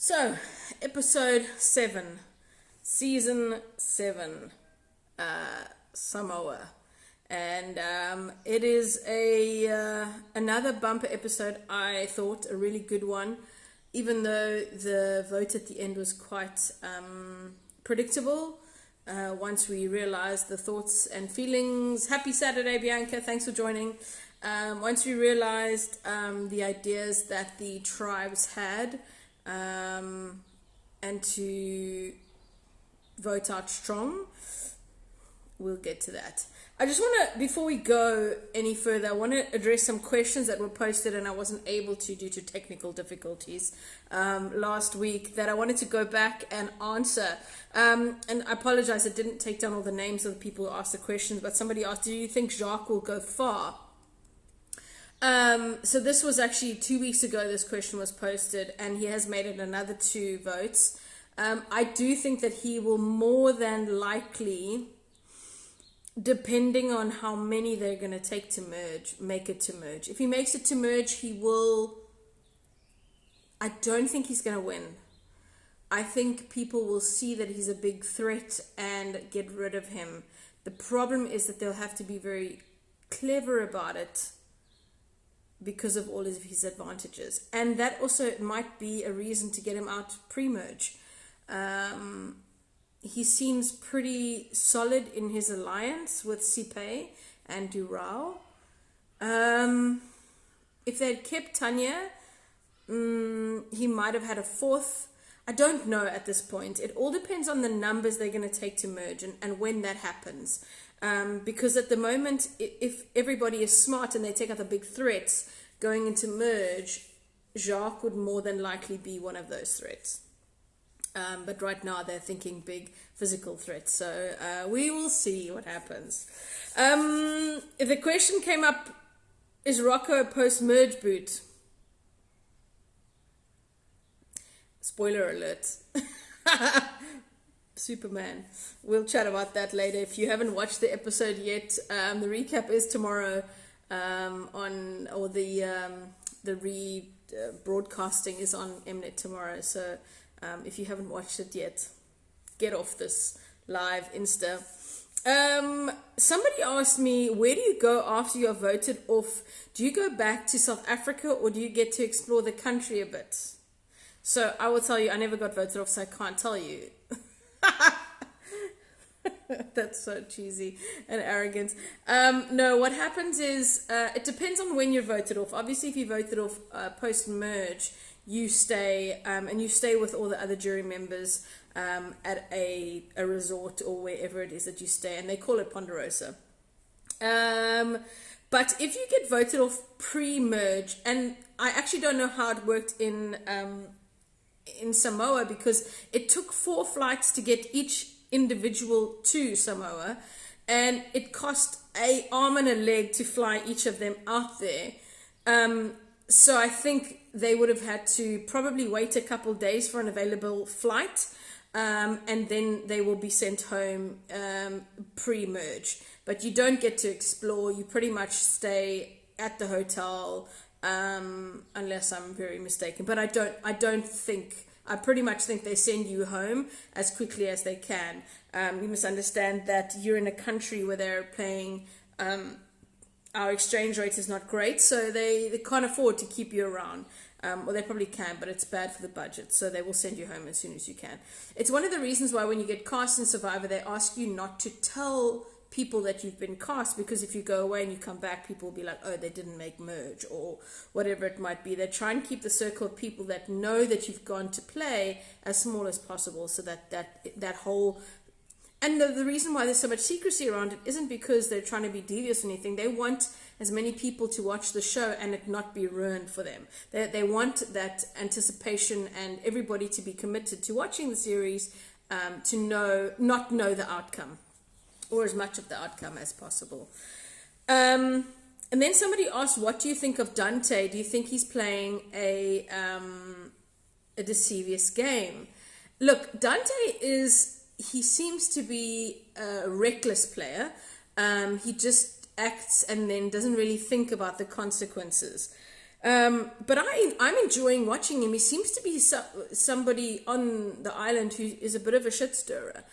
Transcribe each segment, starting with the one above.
So, episode 7, season 7, Samoa. And it is another bumper episode. I thought a really good one, even though the vote at the end was quite predictable. Once we realized the thoughts and feelings. Happy Saturday, Bianca. Thanks for joining. Once we realized the ideas that the tribes had, and to vote out strong, we'll get to that. I just want to, before we go any further, I want to address some questions that were posted and I wasn't able to due to technical difficulties last week that I wanted to go back and answer. And I apologize, I didn't take down all the names of the people who asked the questions, but somebody asked, do you think Jacques will go far? So this was actually 2 weeks ago this question was posted, and he has made it another 2 votes. I do think that he will more than likely, depending on how many they're going to take to merge, make it to merge. If he makes it to merge, he will... I don't think he's going to win. I think people will see that he's a big threat and get rid of him. The problem is that they'll have to be very clever about it, because of all of his advantages. And that also might be a reason to get him out pre-merge. He seems pretty solid in his alliance with Sipe and Durao. If they'd kept Tanya, he might have had a 4th. I don't know at this point. It all depends on the numbers they're going to take to merge and when that happens. Because at the moment, if everybody is smart and they take out the big threats going into merge, Jacques would more than likely be one of those threats. But right now they're thinking big physical threats. So we will see what happens. If the question came up, is Rocco a post-merge boot? Spoiler alert. Superman. We'll chat about that later. If you haven't watched the episode yet, the recap is tomorrow the broadcasting is on Mnet tomorrow. So if you haven't watched it yet, get off this live Insta. Somebody asked me, where do you go after you're voted off? Do you go back to South Africa or do you get to explore the country a bit? So I will tell you, I never got voted off, so I can't tell you. That's so cheesy and arrogant. No, what happens is it depends on when you're voted off. Obviously, if you voted off post-merge, you stay and you stay with all the other jury members at a resort or wherever it is that you stay, and they call it Ponderosa. But if you get voted off pre-merge, and I actually don't know how it worked in Samoa, because it took 4 flights to get each individual to Samoa, and it cost an arm and a leg to fly each of them out there. So I think they would have had to probably wait a couple days for an available flight, and then they will be sent home pre-merge. But you don't get to explore. You pretty much stay at the hotel, unless I'm very mistaken. But I pretty much think they send you home as quickly as they can. You must understand that you're in a country where they're paying, our exchange rate is not great, so they can't afford to keep you around. Or they probably can, but it's bad for the budget, so they will send you home as soon as you can. It's one of the reasons why when you get cast in Survivor, they ask you not to tell people that you've been cast, because if you go away and you come back, people will be like, oh, they didn't make merge, or whatever it might be. They try and keep the circle of people that know that you've gone to play as small as possible, so that whole... And the reason why there's so much secrecy around it isn't because they're trying to be devious or anything. They want as many people to watch the show and it not be ruined for them. They want that anticipation and everybody to be committed to watching the series, to not know the outcome, or as much of the outcome as possible. And then somebody asked, what do you think of Dante? Do you think he's playing a deceivious game? Look, Dante he seems to be a reckless player. He just acts and then doesn't really think about the consequences. But I'm enjoying watching him. He seems to be somebody on the island who is a bit of a shit stirrer.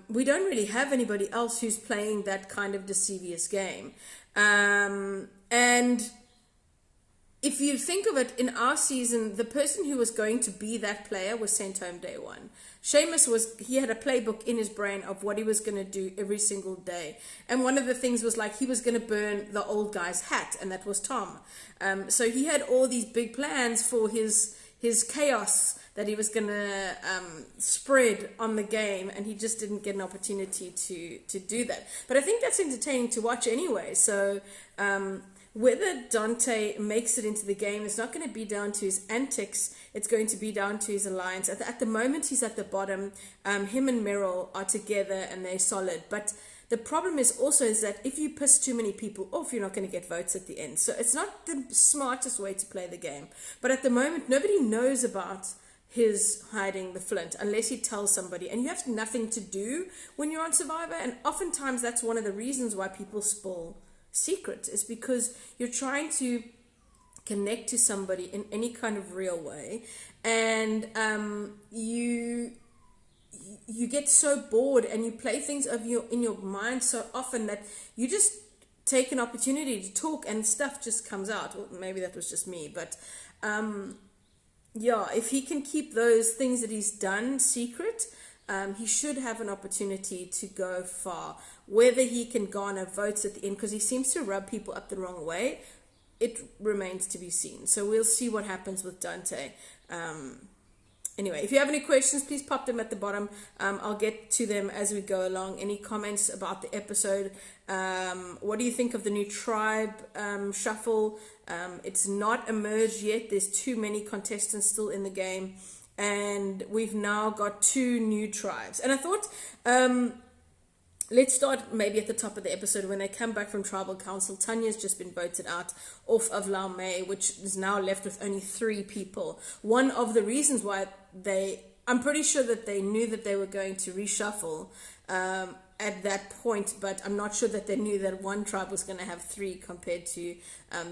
We don't really have anybody else who's playing that kind of deceivious game. And if you think of it, in our season, the person who was going to be that player was sent home day one. Seamus he had a playbook in his brain of what he was going to do every single day. And one of the things was like he was going to burn the old guy's hat, and that was Tom. So he had all these big plans for his chaos that he was going to spread on the game, and he just didn't get an opportunity to do that. But I think that's entertaining to watch anyway. So whether Dante makes it into the game is not going to be down to his antics. It's going to be down to his alliance. At the moment, he's at the bottom. Him and Meryl are together, and they're solid. But the problem is that if you piss too many people off, you're not going to get votes at the end. So it's not the smartest way to play the game. But at the moment, nobody knows about his hiding the flint unless he tells somebody. And you have nothing to do when you're on Survivor. And oftentimes, that's one of the reasons why people spoil secret, is because you're trying to connect to somebody in any kind of real way, and you get so bored and you play things in your mind so often that you just take an opportunity to talk and stuff just comes out. Well, maybe that was just me, but if he can keep those things that he's done secret, he should have an opportunity to go far. Whether he can garner votes at the end, because he seems to rub people up the wrong way, it remains to be seen. So we'll see what happens with Dante. Anyway, if you have any questions, please pop them at the bottom. I'll get to them as we go along. Any comments about the episode? What do you think of the new tribe shuffle? It's not emerged yet. There's too many contestants still in the game. And we've now got 2 new tribes. And I thought, let's start maybe at the top of the episode. When they come back from Tribal Council, Tanya's just been voted out off of Lau Mei, which is now left with only 3 people. One of the reasons why I'm pretty sure that they knew that they were going to reshuffle at that point, but I'm not sure that they knew that one tribe was going to have 3 compared to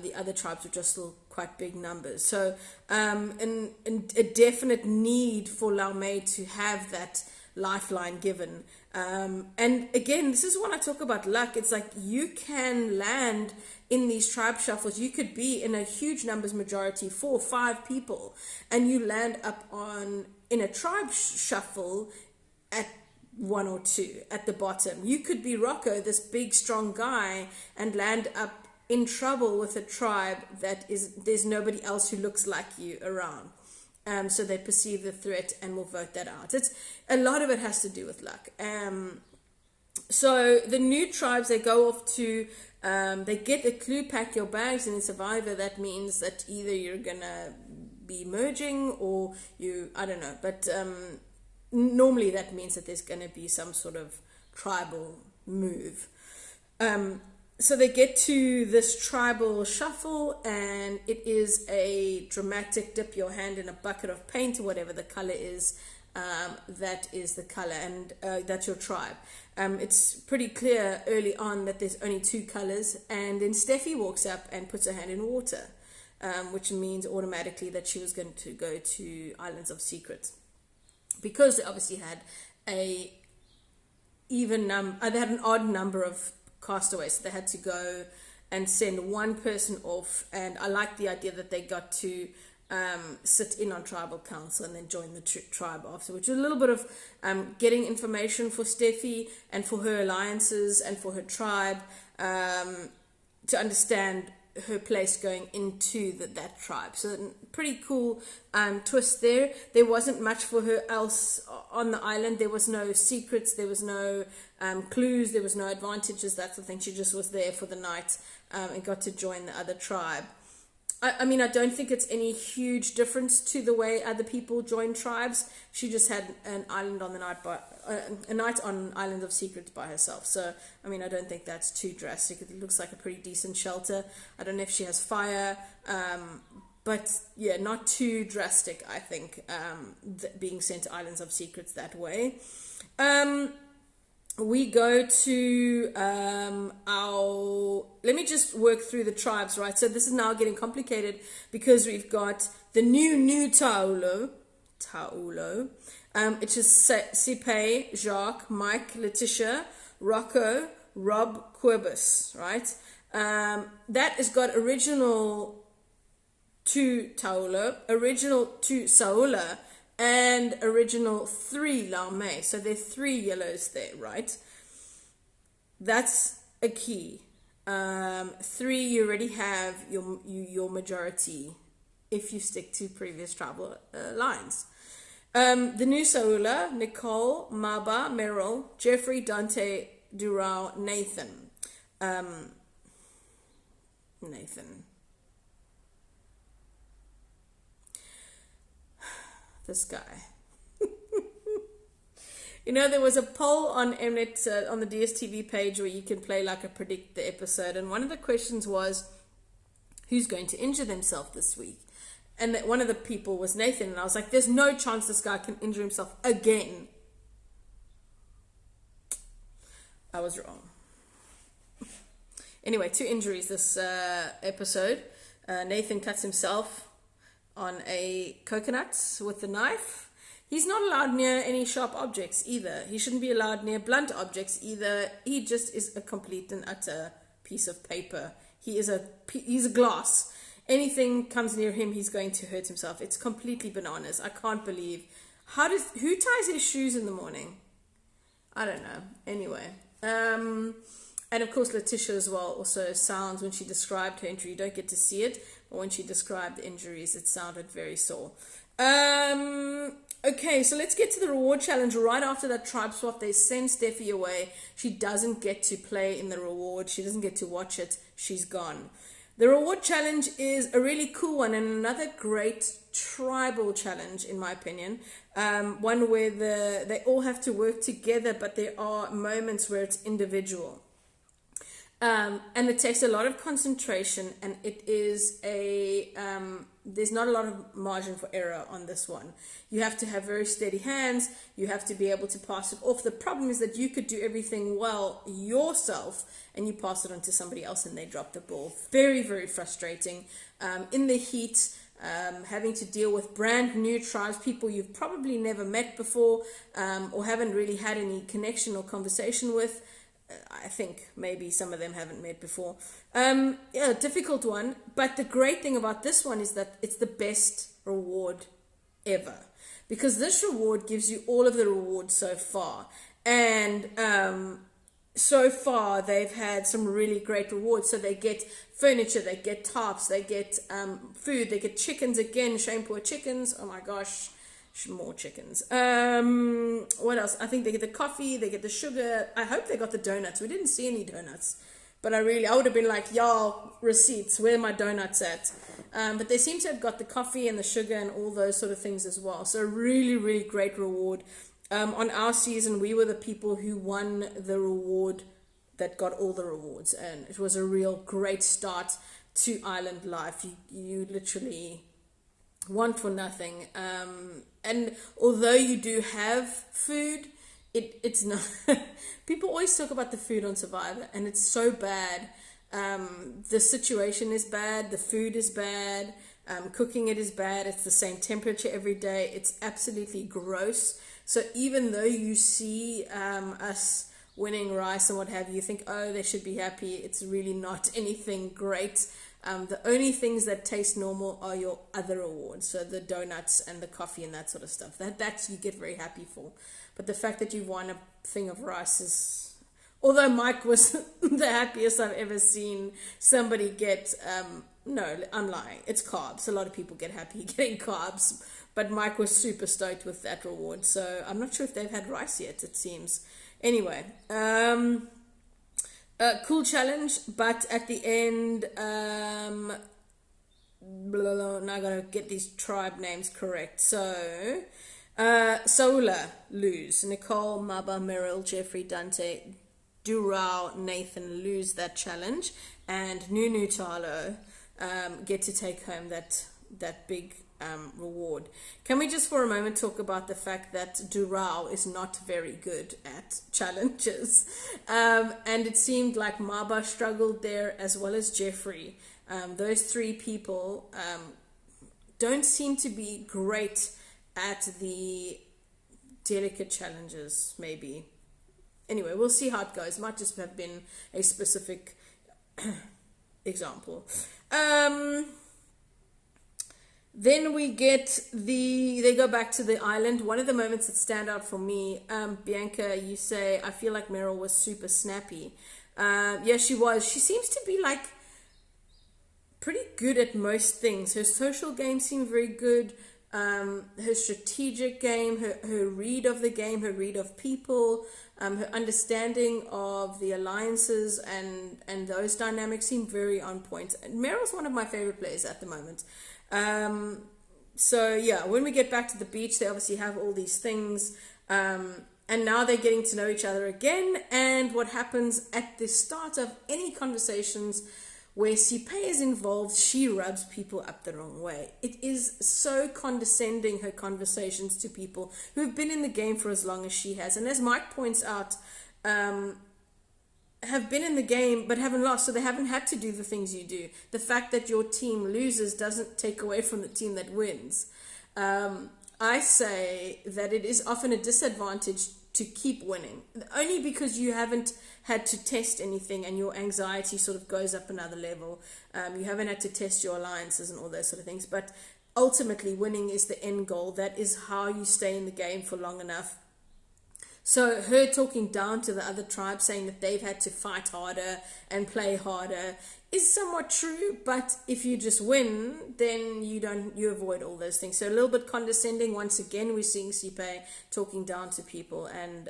the other tribes, which are still quite big numbers. So and a definite need for Lau Mei to have that lifeline given. And again, this is when I talk about luck. It's like you can land in these tribe shuffles. You could be in a huge numbers majority, 4 or 5 people, and you land up in a tribe shuffle at 1 or 2 at the bottom. You could be Rocco, this big strong guy, and land up in trouble with a tribe there's nobody else who looks like you around. So they perceive the threat and will vote that out. A lot of it has to do with luck. So the new tribes, they go off to, they get a clue, pack your bags, and in Survivor, that means that either you're going to be merging or I don't know. But normally that means that there's going to be some sort of tribal move. So they get to this tribal shuffle, and it is a dramatic dip your hand in a bucket of paint, or whatever the color is. That is the color, and that's your tribe. It's pretty clear early on that there's only 2 colors, and then Steffi walks up and puts her hand in water, which means automatically that she was going to go to Islands of Secrets, because they obviously had they had an odd number of castaways, so they had to go and send one person off. And I like the idea that they got to sit in on Tribal Council and then join the tribe after, which was a little bit of getting information for Steffi and for her alliances and for her tribe, to understand her place going into that tribe. So pretty cool twist there. There wasn't much for her else on the island. There was no secrets, there was no clues, there was no advantages, that sort of thing. She just was there for the night and got to join the other tribe. I mean, I don't think it's any huge difference to the way other people join tribes. She just had an island on the night, a night on Island of Secrets by herself. So, I mean, I don't think that's too drastic. It looks like a pretty decent shelter. I don't know if she has fire, but yeah, not too drastic, I think, being sent to Islands of Secrets that way. we go to our, let me just work through the tribes, right? So this is now getting complicated because we've got the new Taolo, which is Sipe, Jacques, Mike, Letitia, Rocco, Rob, Quibus, right? That has got original 2 Taolo, original 2 Saola, and original 3 Laume. So there are 3 yellows there, right? That's a key. 3, you already have your majority if you stick to previous tribal lines. The new Saula, Nicole, Maba, Meryl, Jeffrey, Dante, Durao, Nathan. This guy. You know, there was a poll on Mnet, on the DSTV page, where you can play like a predict the episode, and one of the questions was, who's going to injure themselves this week? And that one of the people was Nathan, and I was like, there's no chance this guy can injure himself again. I was wrong. Anyway, 2 injuries this episode. Nathan cuts himself on a coconut with a knife. He's not allowed near any sharp objects either. He shouldn't be allowed near blunt objects either. He just is a complete and utter piece of paper. He's a glass. Anything comes near him, he's going to hurt himself. It's completely bananas. I can't believe. Who ties his shoes in the morning? I don't know. Anyway. And of course Letitia as well also sounds, when she described her injury, you don't get to see it, but when she described the injuries, it sounded very sore. Okay, so let's get to the reward challenge. Right after that tribe swap, they send Steffi away. She doesn't get to play in the reward. She doesn't get to watch it. She's gone. The reward challenge is a really cool one, and another great tribal challenge, in my opinion. One where they all have to work together, but there are moments where it's individual. And it takes a lot of concentration, and it is there's not a lot of margin for error on this one. You have to have very steady hands. You have to be able to pass it off. The problem is that you could do everything well yourself, and you pass it on to somebody else and they drop the ball. Very, very frustrating. In the heat, having to deal with brand new tribes, people you've probably never met before, or haven't really had any connection or conversation with. I think maybe some of them haven't met before. Yeah, difficult one. But the great thing about this one is that it's the best reward ever. Because this reward gives you all of the rewards so far. And so far they've had some really great rewards. So they get furniture, they get tarps, they get food, they get chickens again, shampoos chickens. Oh my gosh. More chickens. What else? I think they get the coffee, they get the sugar. I hope they got the donuts. We didn't see any donuts, but I would have been like, y'all, receipts, where are my donuts at? But they seem to have got the coffee and the sugar and all those sort of things as well. So really, really great reward. On our season, we were the people who won the reward that got all the rewards, and it was a real great start to island life. You literally want for nothing. And although you do have food, it's not. People always talk about the food on Survivor, and it's so bad. The situation is bad, the food is bad, cooking it is bad, it's the same temperature every day, it's absolutely gross. So even though you see us winning rice and what have you, you think, oh, they should be happy, it's really not anything great. The only things that taste normal are your other awards, so the donuts and the coffee and that sort of stuff. That's you get very happy for. But the fact that you won a thing of rice is, although Mike was the happiest I've ever seen somebody get. No, I'm lying. It's carbs. A lot of people get happy getting carbs, but Mike was super stoked with that reward. So I'm not sure if they've had rice yet. It seems. Anyway. Cool challenge, but at the end, now I gotta get these tribe names correct. So, Sola lose. Nicole, Maba, Meryl, Jeffrey, Dante, Durao, Nathan lose that challenge, and Nunu Talo get to take home that big reward. Can we just for a moment talk about the fact that Dural is not very good at challenges? And it seemed like Maba struggled there as well as Jeffrey. Those three people don't seem to be great at the delicate challenges, maybe. Anyway, we'll see how it goes. Might just have been a specific example. Then we get they go back to the island. One of the moments that stand out for me, Bianca, you say, I feel like Meryl was super snappy. Yeah, she was. She seems to be like pretty good at most things. Her social game seemed very good. Her strategic game, her read of the game, her read of people, her understanding of the alliances and those dynamics seem very on point. Meryl's one of my favorite players at the moment. So yeah, when we get back to the beach, they obviously have all these things, and now they're getting to know each other again. And what happens at the start of any conversations where Sipe is involved, she rubs people up the wrong way. It is so condescending, her conversations to people who've been in the game for as long as she has. And as Mike points out, have been in the game but haven't lost, so they haven't had to do the things you do. The fact that your team loses doesn't take away from the team that wins. I say that it is often a disadvantage to keep winning, only because you haven't had to test anything and your anxiety sort of goes up another level. You haven't had to test your alliances and all those sort of things, but ultimately winning is the end goal. That is how you stay in the game for long enough. So her talking down to the other tribe, saying that they've had to fight harder and play harder, is somewhat true. But if you just win, then you avoid all those things. So a little bit condescending. Once again, we're seeing Sipe talking down to people, and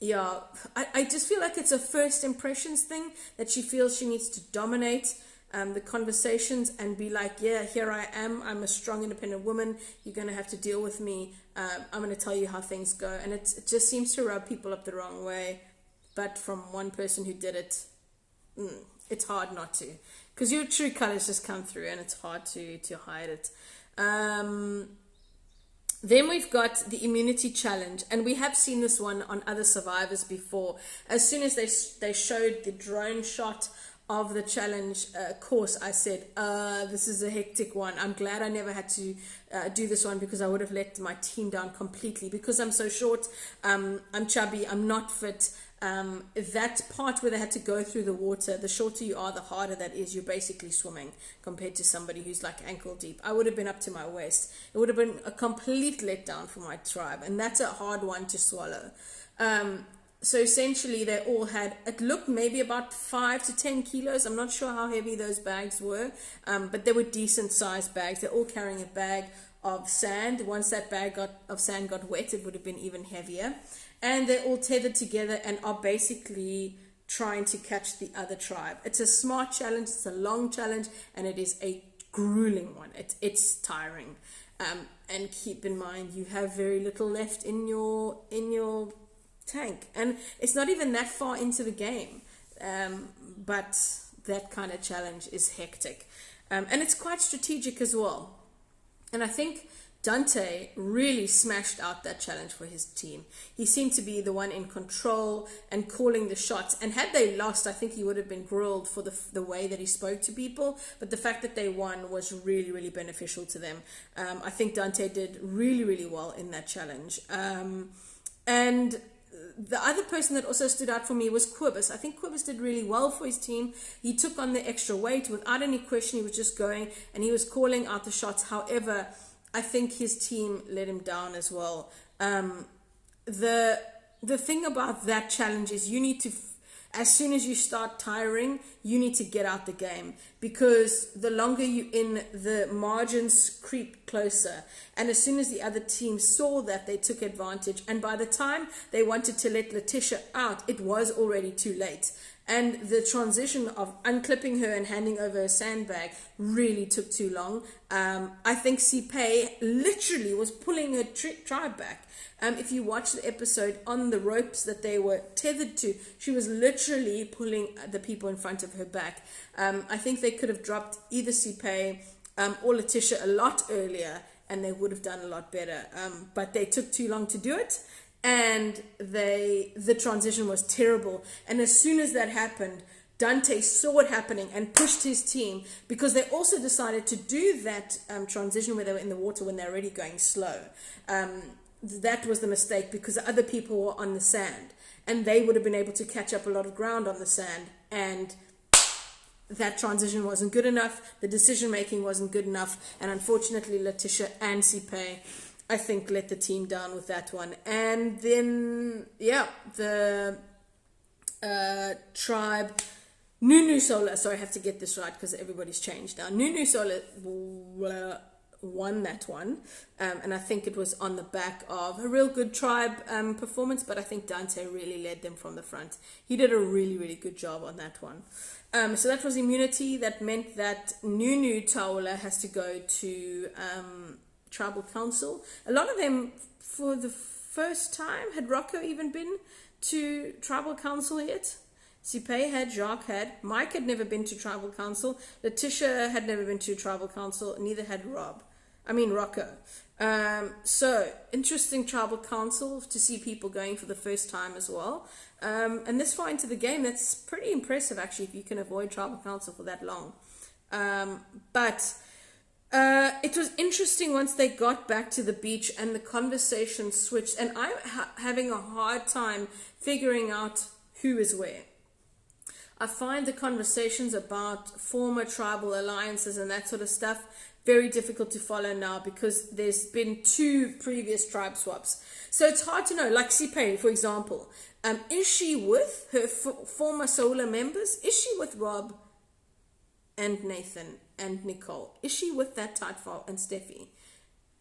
yeah, I just feel like it's a first impressions thing, that she feels she needs to dominate the conversations and be like, yeah, here I am, I'm a strong independent woman, you're going to have to deal with me, I'm going to tell you how things go. And it just seems to rub people up the wrong way. But from one person who did it, it's hard not to, because your true colors just come through and it's hard to hide it. Then we've got the immunity challenge, and we have seen this one on other survivors before. As soon as they showed the drone shot of the challenge course, I said, this is a hectic one. I'm glad I never had to do this one, because I would have let my team down completely, because I'm so short, I'm chubby, I'm not fit. That part where they had to go through the water, the shorter you are, the harder that is. You're basically swimming compared to somebody who's like ankle deep. I would have been up to my waist. It would have been a complete letdown for my tribe, and that's a hard one to swallow. So essentially they all had, it looked maybe about 5 to 10 kilos. I'm not sure how heavy those bags were, but they were decent sized bags. They're all carrying a bag of sand. Once that bag of sand got wet, it would have been even heavier. And they're all tethered together and are basically trying to catch the other tribe. It's a smart challenge, it's a long challenge, and it is a grueling one. It's tiring. And keep in mind, you have very little left in your tank, and it's not even that far into the game, but that kind of challenge is hectic, and it's quite strategic as well. And I think Dante really smashed out that challenge for his team. He seemed to be the one in control and calling the shots, and had they lost, I think he would have been grilled for the way that he spoke to people, but the fact that they won was really, really beneficial to them. I think Dante did really, really well in that challenge, and the other person that also stood out for me was Quibus. I think Quibus did really well for his team. He took on the extra weight without any question. He was just going and he was calling out the shots. However, I think his team let him down as well. The thing about that challenge is you need to, as soon as you start tiring, you need to get out the game, because the longer you're in, the margins creep closer. And as soon as the other team saw that, they took advantage. And by the time they wanted to let Letitia out, it was already too late. And the transition of unclipping her and handing over a sandbag really took too long. I think Sipe literally was pulling her tribe back. If you watch the episode on the ropes that they were tethered to, she was literally pulling the people in front of her back. I think they could have dropped either Sipe or Letitia a lot earlier, and they would have done a lot better. But they took too long to do it, and the transition was terrible. And as soon as that happened, Dante saw it happening and pushed his team, because they also decided to do that transition where they were in the water when they're already going slow. That was the mistake, because the other people were on the sand, and they would have been able to catch up a lot of ground on the sand, and that transition wasn't good enough. The decision making wasn't good enough, and unfortunately Letitia and Sipe, I think, let the team down with that one. And then the tribe Nunu Solar, sorry, I have to get this right because everybody's changed now. Nunu Solar won that one, and I think it was on the back of a real good tribe performance, but I think Dante really led them from the front. He did a really, really good job on that one. So that was immunity. That meant that Nunu Taola has to go to tribal council. A lot of them, for the first time, had Rocco even been to tribal council yet? Sipe had, Jacques had, Mike had never been to tribal council, Letitia had never been to tribal council, neither had Rocco. So interesting tribal council to see people going for the first time as well. And this far into the game, that's pretty impressive actually, if you can avoid tribal council for that long. But it was interesting once they got back to the beach and the conversation switched, and I'm having a hard time figuring out who is where. I find the conversations about former tribal alliances and that sort of stuff very difficult to follow now, because there's been 2 previous tribe swaps. So it's hard to know, like Sipe, for example. Is she with her former Solar members? Is she with Rob and Nathan and Nicole? Is she with that Tightfall and Steffi?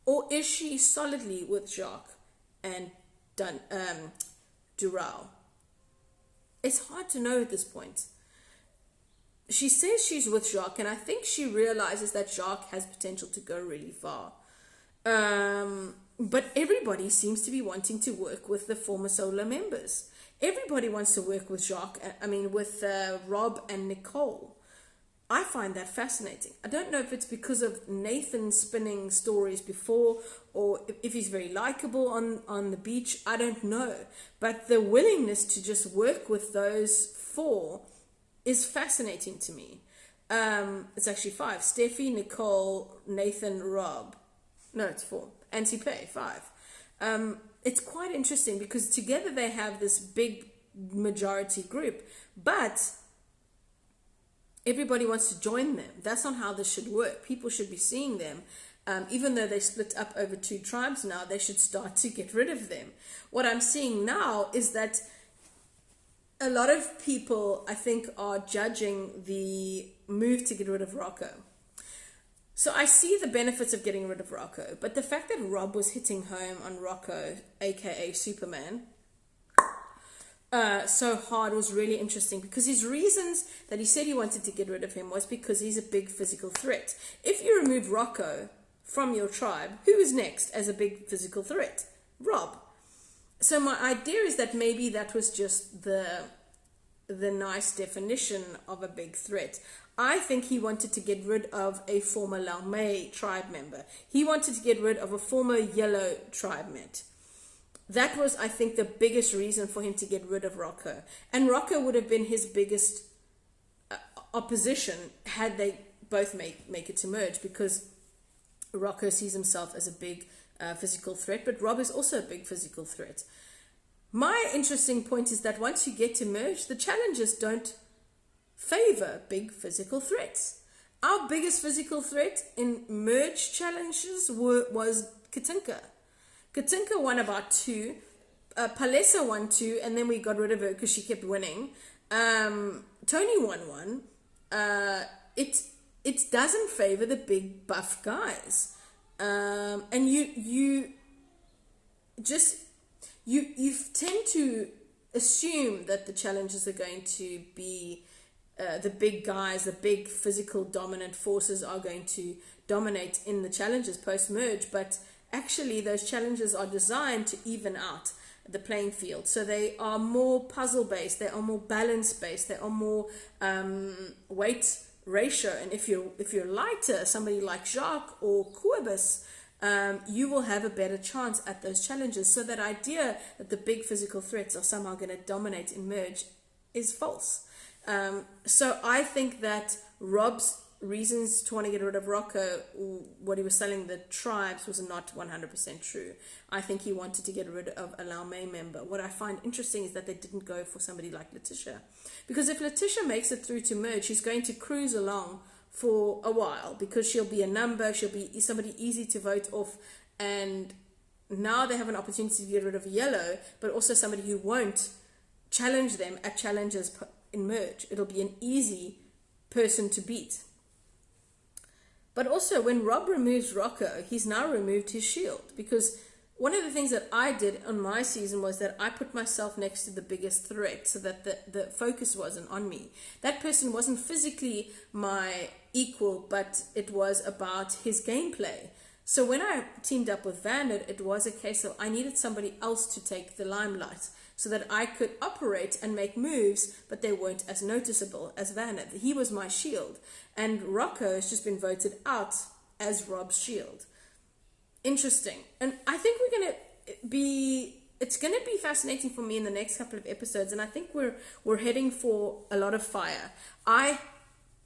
Or is she solidly with Jacques and Dural? It's hard to know at this point. She says she's with Jacques, and I think she realizes that Jacques has potential to go really far. But everybody seems to be wanting to work with the former Solar members. Everybody wants to work with with Rob and Nicole. I find that fascinating. I don't know if it's because of Nathan spinning stories before, or if he's very likable on the beach. I don't know. But the willingness to just work with those 4 is fascinating to me. It's actually 5. Steffi, Nicole, Nathan, Rob. No, it's 4. And Sipe, 5. It's quite interesting because together they have this big majority group, but everybody wants to join them. That's not how this should work. People should be seeing them. Even though they split up over 2 tribes now, they should start to get rid of them. What I'm seeing now is that a lot of people, I think, are judging the move to get rid of Rocco. So I see the benefits of getting rid of Rocco, but the fact that Rob was hitting home on Rocco, aka Superman, so hard was really interesting, because his reasons that he said he wanted to get rid of him was because he's a big physical threat. If you remove Rocco from your tribe, who is next as a big physical threat? Rob. So my idea is that maybe that was just the nice definition of a big threat. I think he wanted to get rid of a former Laumei tribe member. He wanted to get rid of a former Yellow tribe mate. That was, I think, the biggest reason for him to get rid of Rocco. And Rocco would have been his biggest opposition had they both make it to merge, because Rocco sees himself as a big physical threat, but Rob is also a big physical threat. My interesting point is that once you get to merge, the challenges don't favor big physical threats. Our biggest physical threat in merge challenges was Katinka. Katinka won about 2. Palesa won 2, and then we got rid of her because she kept winning. Tony won 1. It doesn't favor the big buff guys. And you tend to assume that the challenges are going to be the big guys, the big physical dominant forces are going to dominate in the challenges post-merge, but actually those challenges are designed to even out the playing field. So they are more puzzle-based, they are more balance-based, they are more weight ratio. And if you're lighter, somebody like Jacques or Quibus, you will have a better chance at those challenges. So that idea that the big physical threats are somehow going to dominate in Merge is false. So I think that Rob's reasons to want to get rid of Rocco, what he was telling the tribes, was not 100% true. I think he wanted to get rid of a Lau Mei member. What I find interesting is that they didn't go for somebody like Letitia. Because if Letitia makes it through to Merge, she's going to cruise along for a while, because she'll be a number, she'll be somebody easy to vote off, and now they have an opportunity to get rid of Yellow, but also somebody who won't challenge them at challenges in Merge. It'll be an easy person to beat. But also, when Rob removes Rocco, he's now removed his shield. Because one of the things that I did on my season was that I put myself next to the biggest threat, so that the focus wasn't on me. That person wasn't physically my equal, but it was about his gameplay. So when I teamed up with Vander, it was a case of I needed somebody else to take the limelight, so that I could operate and make moves, but they weren't as noticeable as Vander. He was my shield. And Rocco has just been voted out as Rob's shield. Interesting. And I think it's going to be fascinating for me in the next couple of episodes. And I think we're heading for a lot of fire. I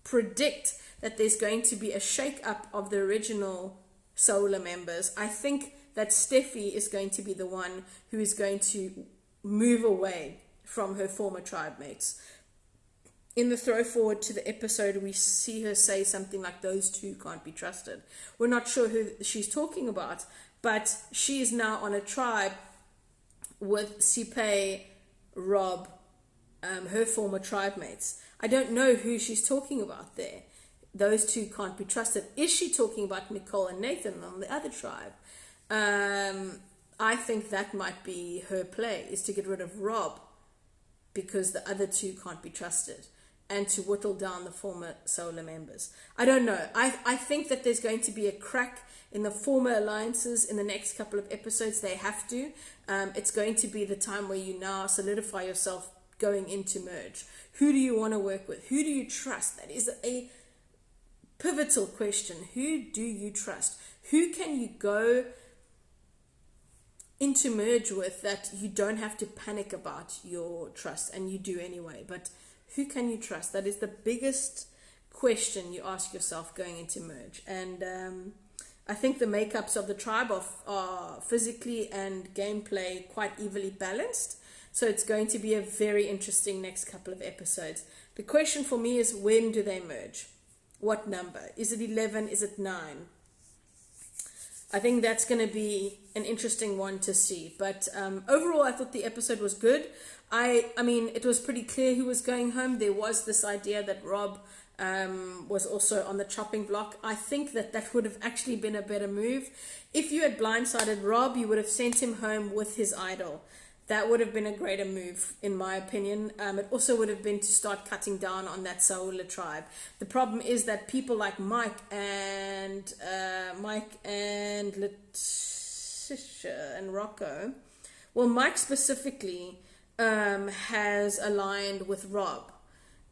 predict that there's going to be a shake-up of the original Solar members. I think that Steffi is going to be the one who is going to move away from her former tribe mates. In the throw forward to the episode, we see her say something like, those two can't be trusted. We're not sure who she's talking about, but she is now on a tribe with Sipe, Rob, her former tribe mates. I don't know who she's talking about there. Those two can't be trusted. Is she talking about Nicole and Nathan on the other tribe? I think that might be her play, is to get rid of Rob because the other two can't be trusted, and to whittle down the former Solar members. I don't know. I think that there's going to be a crack in the former alliances in the next couple of episodes. They have to. It's going to be the time where you now solidify yourself going into Merge. Who do you want to work with? Who do you trust? That is a pivotal question. Who do you trust? Who can you go into Merge with that you don't have to panic about your trust, and you do anyway? But who can you trust? That is the biggest question you ask yourself going into Merge. And I think the makeups of the tribe are physically and gameplay quite evenly balanced. So it's going to be a very interesting next couple of episodes. The question for me is, when do they merge? What number? Is it 11? Is it 9? I think that's going to be an interesting one to see. But overall, I thought the episode was good. I mean, it was pretty clear who was going home. There was this idea that Rob was also on the chopping block. I think that would have actually been a better move. If you had blindsided Rob, you would have sent him home with his idol. That would have been a greater move, in my opinion. It also would have been to start cutting down on that Saola tribe. The problem is that people like Mike and Letitia and Rocco, well, Mike specifically has aligned with Rob.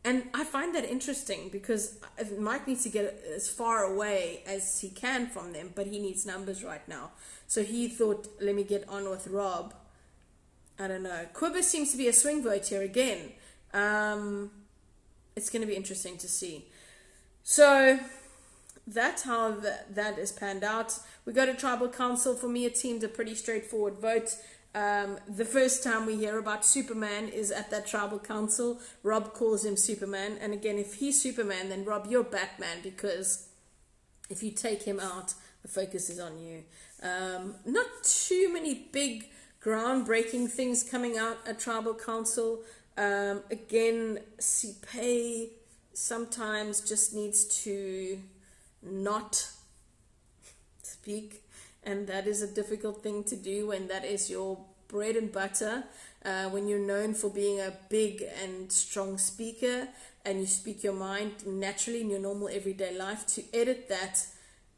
And I find that interesting, because Mike needs to get as far away as he can from them, but he needs numbers right now. So he thought, let me get on with Rob. I don't know. Quibber seems to be a swing vote here again. It's going to be interesting to see. So that's how that is panned out. We go to Tribal Council. For me, it seemed a pretty straightforward vote. The first time we hear about Superman is at that Tribal Council. Rob calls him Superman. And again, if he's Superman, then Rob, you're Batman, because if you take him out, the focus is on you. Not too many big groundbreaking things coming out at Tribal Council. Again, Sipe sometimes just needs to not speak, and that is a difficult thing to do when that is your bread and butter, when you're known for being a big and strong speaker and you speak your mind naturally in your normal everyday life. To edit that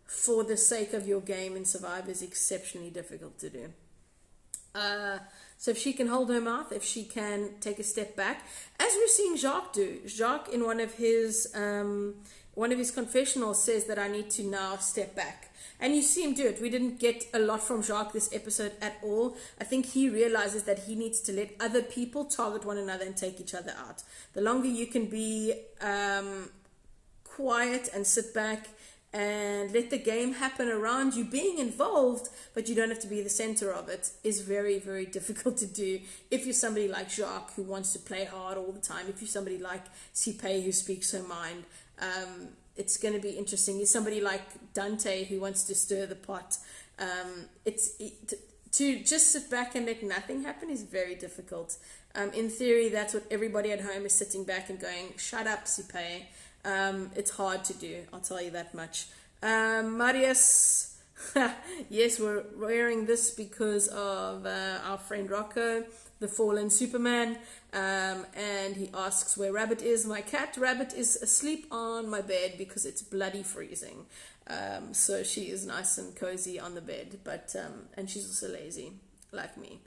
for the sake of your game in Survivor is exceptionally difficult to do. So if she can hold her mouth, if she can take a step back, as we're seeing Jacques do. Jacques, in one of his confessionals, says that I need to now step back. And you see him do it. We didn't get a lot from Jacques this episode at all. I think he realizes that he needs to let other people target one another and take each other out. The longer you can be quiet and sit back and let the game happen around you, being involved, but you don't have to be the center of it, is very, very difficult to do if you're somebody like Jacques who wants to play hard all the time. If you're somebody like Sipe who speaks her mind, it's going to be interesting. If somebody like Dante who wants to stir the pot, to just sit back and let nothing happen is very difficult. In theory, that's what everybody at home is sitting back and going, shut up, Sipe. It's hard to do, I'll tell you that much. Marius, yes, we're wearing this because of our friend Rocco, the fallen Superman, and he asks where Rabbit is. My cat Rabbit is asleep on my bed because it's bloody freezing. So she is nice and cozy on the bed, but and she's also lazy like me.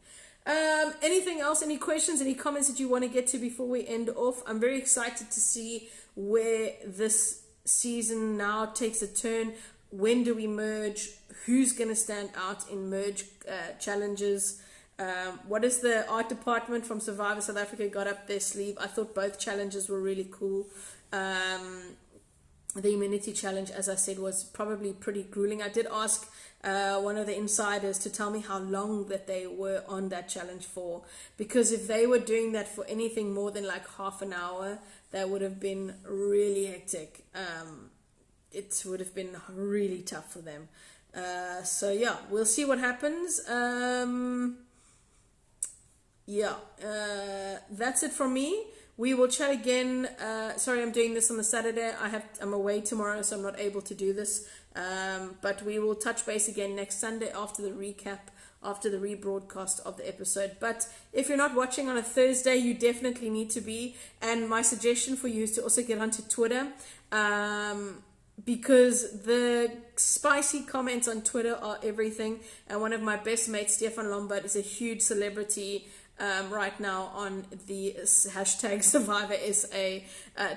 Anything else, any questions, any comments that you want to get to before we end off? I'm very excited to see where this season now takes a turn. When do we merge? Who's going to stand out in merge challenges? What is the art department from Survivor South Africa got up their sleeve? I thought both challenges were really cool. The immunity challenge, as I said, was probably pretty grueling. I did ask one of the insiders to tell me how long that they were on that challenge for, because if they were doing that for anything more than like half an hour, that would have been really hectic. It would have been really tough for them. So yeah, we'll see what happens. That's it from me. We will chat again. Sorry, I'm doing this on the Saturday. I'm away tomorrow, so I'm not able to do this. But we will touch base again next Sunday after the recap, after the rebroadcast of the episode. But if you're not watching on a Thursday, you definitely need to be. And my suggestion for you is to also get onto Twitter, because the spicy comments on Twitter are everything. And one of my best mates, Stefan Lombard, is a huge celebrity right now on the hashtag Survivor SA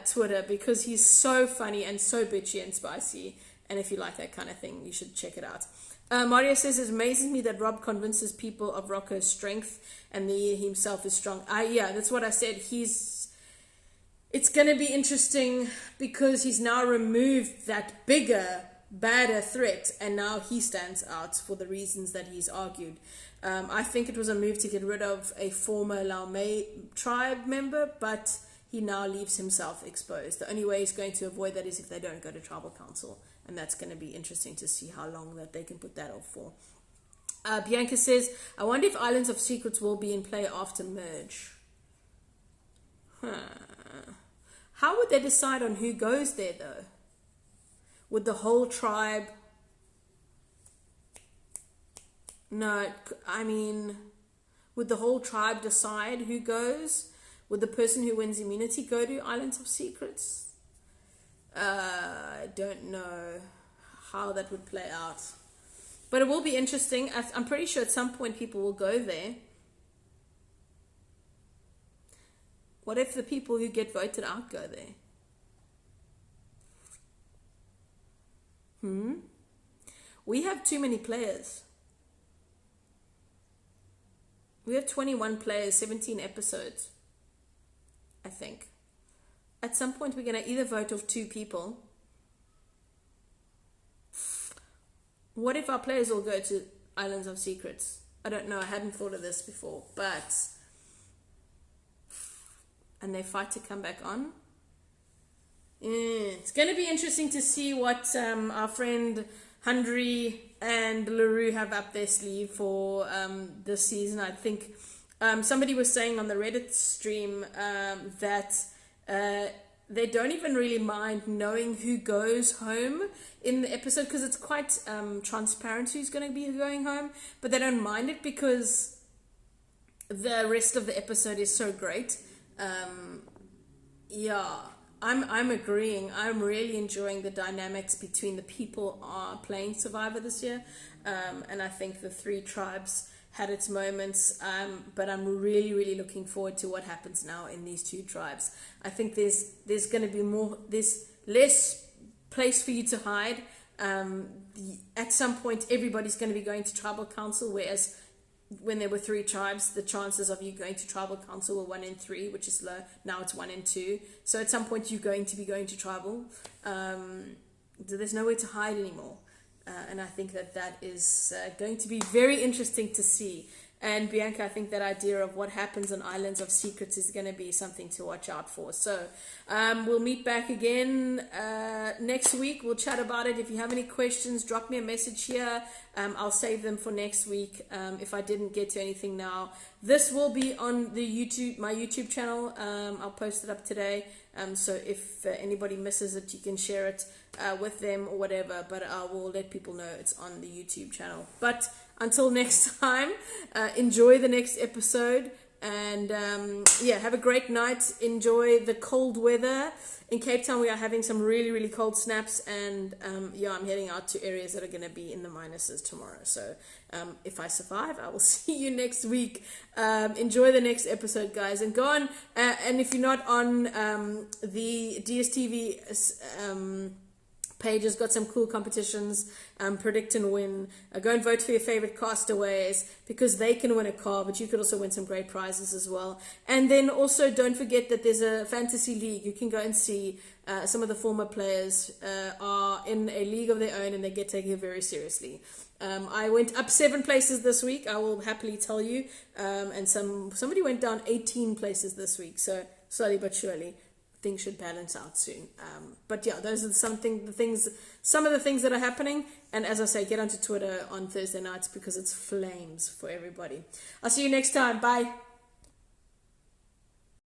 Twitter, because he's so funny and so bitchy and spicy. And if you like that kind of thing, you should check it out. Mario says, it amazes me that Rob convinces people of Rocco's strength and he himself is strong. Yeah, that's what I said. It's going to be interesting because he's now removed that bigger, badder threat, and now he stands out for the reasons that he's argued. I think it was a move to get rid of a former Laomei tribe member, but he now leaves himself exposed. The only way he's going to avoid that is if they don't go to tribal council, and that's going to be interesting to see how long that they can put that off for. Bianca says, I wonder if Islands of Secrets will be in play after merge. How would they decide on who goes there, though? Would the whole tribe... No, I mean, would the whole tribe decide who goes? Would the person who wins immunity go to Islands of Secrets? I don't know how that would play out. But it will be interesting. I'm pretty sure at some point people will go there. What if the people who get voted out go there? We have too many players. We have 21 players, 17 episodes, I think. At some point, we're going to either vote off 2 people. What if our players all go to Islands of Secrets? I don't know. I hadn't thought of this before. But... and they fight to come back on. It's going to be interesting to see what our friend Hundry and LaRue have up their sleeve for this season. I think somebody was saying on the Reddit stream that they don't even really mind knowing who goes home in the episode, because it's quite transparent who's going to be going home, but they don't mind it because the rest of the episode is so great. I'm agreeing. I'm really enjoying the dynamics between the people playing Survivor this year, and I think the 3 tribes had its moments, but I'm really, really looking forward to what happens now in these two tribes. I think there's going to be there's less place for you to hide. At some point, everybody's going to be going to tribal council, whereas when there were 3 tribes, the chances of you going to tribal council were 1 in 3, which is low. Now it's 1 in 2. So at some point, you're going to be going to tribal. There's nowhere to hide anymore. And I think that is going to be very interesting to see. And Bianca, I think that idea of what happens on Islands of Secrets is going to be something to watch out for. So we'll meet back again next week. We'll chat about it. If you have any questions, drop me a message here. I'll save them for next week if I didn't get to anything now. This will be on the my YouTube channel. I'll post it up today. So if anybody misses it, you can share it with them or whatever. But I will let people know it's on the YouTube channel. But until next time, enjoy the next episode. And have a great night. Enjoy the cold weather. In Cape Town, we are having some really, really cold snaps. And I'm heading out to areas that are going to be in the minuses tomorrow. So if I survive, I will see you next week. Enjoy the next episode, guys. And go on. And if you're not on the DSTV page has got some cool competitions, predict and win. Go and vote for your favorite castaways because they can win a car, but you could also win some great prizes as well. And then also don't forget that there's a fantasy league. You can go and see some of the former players are in a league of their own and they get taken very seriously. I went up 7 places this week, I will happily tell you. And somebody went down 18 places this week. So slowly but surely, things should balance out soon. But yeah, those are some of the things that are happening. And as I say, get onto Twitter on Thursday nights because it's flames for everybody. I'll see you next time. Bye.